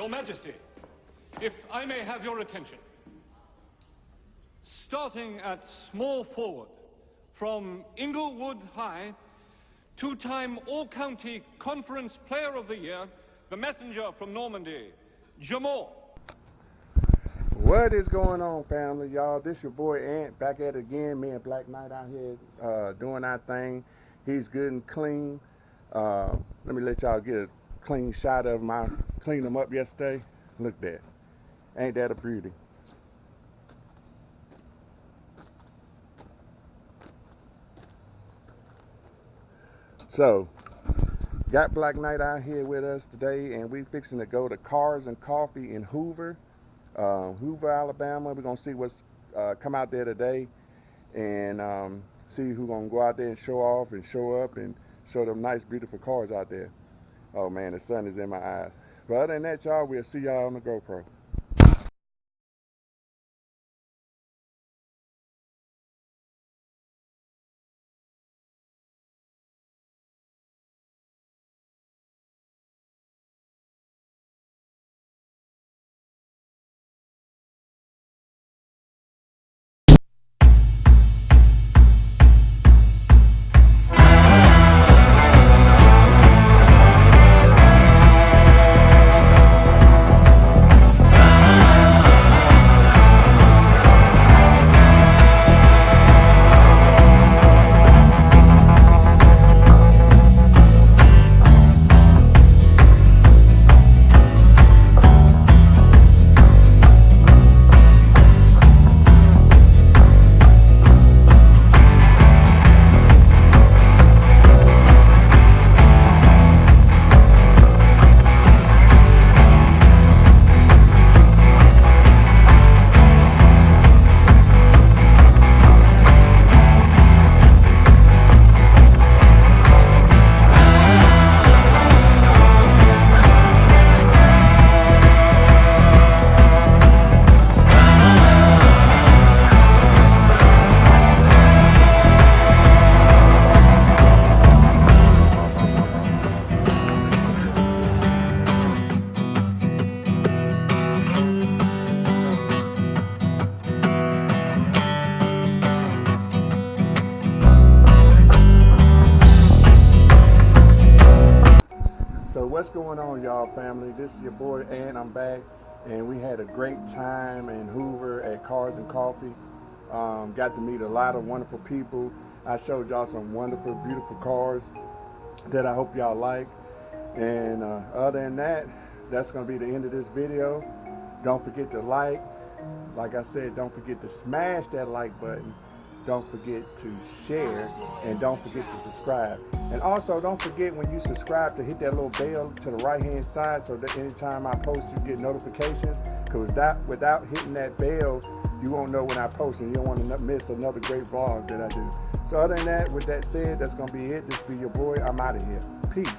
Your Majesty, if I may have your attention. Starting at small forward, from Inglewood High, two-time All-County Conference Player of the Year, the messenger from Normandy, Jamal. What is going on, family, y'all? This your boy Ant back at it again. Me and Black Knight out here doing our thing. He's good and clean. Let me let y'all get a clean shot of him. I cleaned him up yesterday. Look at that. Ain't that a beauty? So, got Black Knight out here with us today, and we fixing to go to Cars and Coffee in Hoover, Alabama. We're gonna see what's come out there today, and see who's gonna go out there and show off and show up and show them nice, beautiful cars out there. Oh man, the sun is in my eyes. But other than that, y'all, we'll see y'all on the GoPro. So what's going on, y'all, family? This is your boy Ant. I'm back, and we had a great time in Hoover at Cars and Coffee. Got to meet a lot of wonderful people. I showed y'all some wonderful, beautiful cars that I hope y'all like. And other than that, that's going to be the end of this video. Don't forget to like I said, don't forget to smash that like button. Don't forget to share, and don't forget to subscribe. And also, don't forget when you subscribe to hit that little bell to the right-hand side so that anytime I post, you get notifications. Because without hitting that bell, you won't know when I post, and you don't want to miss another great vlog that I do. So other than that, with that said, that's going to be it. This be your boy. I'm out of here. Peace.